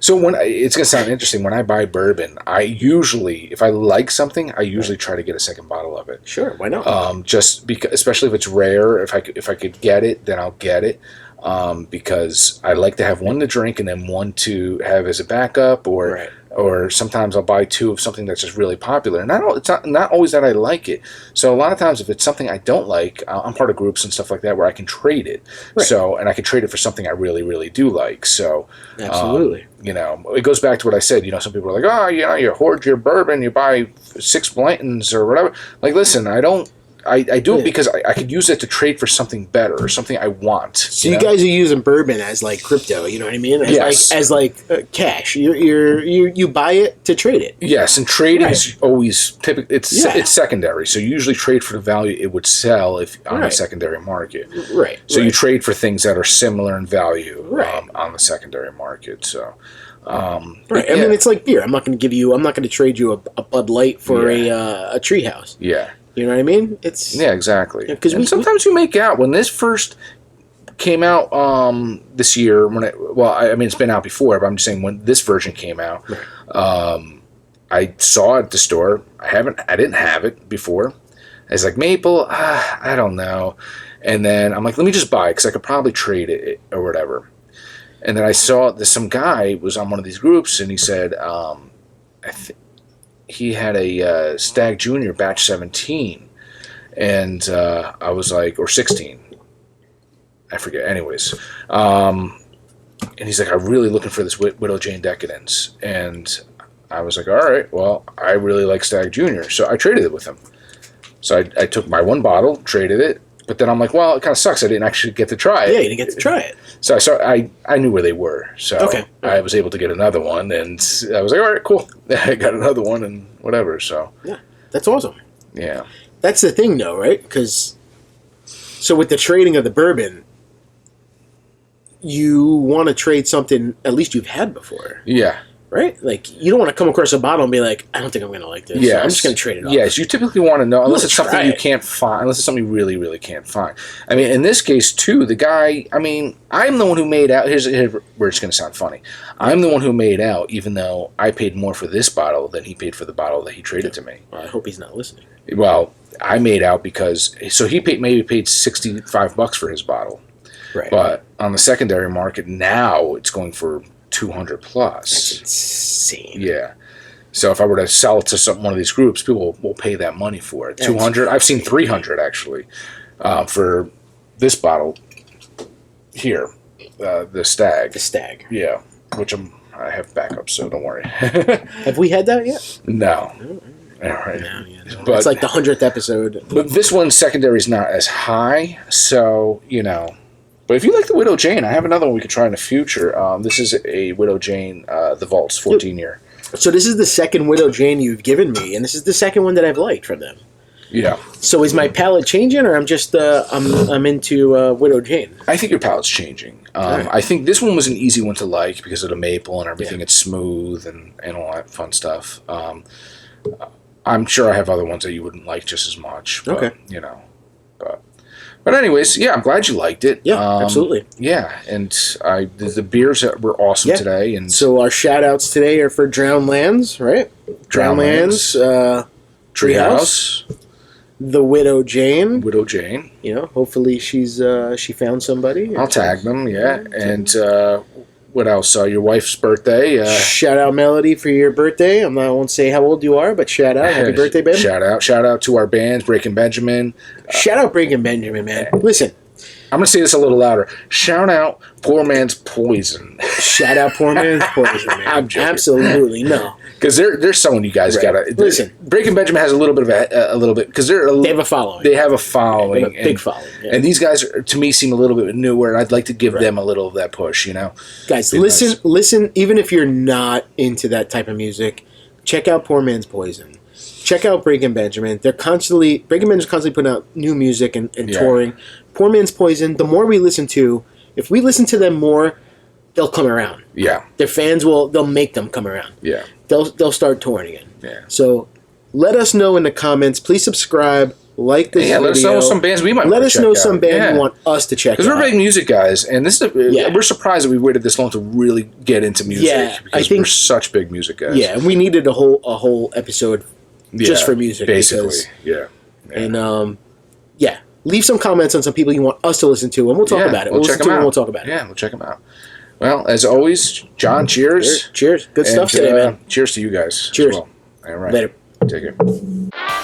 So it's going to sound interesting. When I buy bourbon, I usually, if I like something, I usually try to get a second bottle of it. Sure, why not? Just because, especially if it's rare, if I could get it, then I'll get it. because I like to have one to drink and then one to have as a backup, or sometimes I'll buy two of something that's just really popular. And it's not always that I like it. So a lot of times if it's something I don't like, I'm part of groups and stuff like that where I can trade it. Right. So, and I can trade it for something I really, really do like. So, absolutely. It goes back to what I said. Some people are like, oh, you hoard your bourbon, you buy 6 Blantons or whatever. Like, listen, I do it because I could use it to trade for something better or something I want. So you guys are using bourbon as like crypto, you know what I mean? As cash. You buy it to trade it. Yes, and trading is always typically it's secondary. So you usually trade for the value it would sell if on the secondary market. Right. So you trade for things that are similar in value on the secondary market. So I mean, it's like beer. I'm not going to trade you a Bud Light for a Treehouse. Yeah. You know what I mean? Exactly. Because sometimes you make out when this first came out this year. It's been out before, but I'm just saying when this version came out, I saw it at the store. I didn't have it before. I was like, maple, I don't know. And then I'm like, let me just buy it because I could probably trade it or whatever. And then I saw that some guy was on one of these groups, and he said, he had a Stag Junior batch 17, and I was like, or 16, I forget. Anyways, and he's like, I'm really looking for this Widow Jane Decadence, and I was like, all right, well, I really like Stag Junior, so I traded it with him. So I took my one bottle, traded it, but then I'm like, well, it kind of sucks. I didn't actually get to try it. Yeah, you didn't get to try it. So I knew where they were. So I was able to get another one, and I was like, all right, cool. I got another one and whatever. So yeah, that's awesome. Yeah. That's the thing, though, right? Because so with the trading of the bourbon, you want to trade something at least you've had before. Yeah. Right? Like, you don't want to come across a bottle and be like, I don't think I'm going to like this. Yeah, so I'm just going to trade it off. Yes, you typically want to know, unless it's something you can't find, unless it's something you really, really can't find. I mean, in this case, too, the guy, I'm the one who made out, here's where it's going to sound funny. I'm the one who made out, even though I paid more for this bottle than he paid for the bottle that he traded to me. Well, I hope he's not listening. Well, I made out because, so he maybe paid $65 for his bottle. Right. But on the secondary market, now it's going for $200 plus. That's insane. Yeah. So if I were to sell it to one of these groups, people will pay that money for it. $200. I've seen $300 actually for this bottle here, the Stag. The Stag. Yeah, which I have backup, so don't worry. Have we had that yet? No. All right. No. But it's like the 100th episode. But this one's secondary is not as high, so But if you like the Widow Jane, I have another one we could try in the future. This is a Widow Jane, the Vaults 14-year. So this is the second Widow Jane you've given me, and this is the second one that I've liked from them. Yeah. So is my palate changing, or I'm just I'm into Widow Jane? I think your palate's changing. Right. I think this one was an easy one to like because of the maple and everything. Yeah. It's smooth and all that fun stuff. I'm sure I have other ones that you wouldn't like just as much. But, okay. But anyways, yeah, I'm glad you liked it. Yeah, absolutely. Yeah, and the beers were awesome today. And so our shout-outs today are for Drowned Lands, right? Drowned Lands, Treehouse, the Widow Jane. Widow Jane. Hopefully she found somebody. I'll tag them, yeah. And what else? Your wife's birthday. Shout out, Melody, for your birthday. I won't say how old you are, but shout out. Happy birthday, babe. Shout out to our bands, Breaking Benjamin. Shout out Breaking Benjamin, man. Listen. I'm going to say this a little louder. Shout out Poor Man's Poison. Shout out Poor Man's Poison, man. I'm joking. Absolutely, no. Because they're someone you guys got to... Listen. Breaking Benjamin has a little bit of because they have a following. They have a following. They have a big following. Yeah. And these guys, to me, seem a little bit newer, and I'd like to give them a little of that push, Guys, listen, even if you're not into that type of music, check out Poor Man's Poison. Check out Breaking Benjamin. Breaking Benjamin's constantly putting out new music and touring. Poor Man's Poison, the more we listen to, if we listen to them more, they'll come around. Yeah. Their fans they'll make them come around. Yeah. They'll start touring again. Yeah. So let us know in the comments. Please subscribe, like this video. Let us know some bands we might let us know some band you want us to check out. Because we're big music guys, and this is we're surprised that we waited this long to really get into music. Because we're such big music guys. Yeah, and we needed a whole episode just for music. Basically, yeah. And leave some comments on some people you want us to listen to, and we'll talk about it. We'll check them out. And we'll talk about it. Yeah, we'll check them out. Well, as always, John, cheers. Cheers. Good stuff today, man. Cheers to you guys. Cheers. As well. All right. Later. Take care.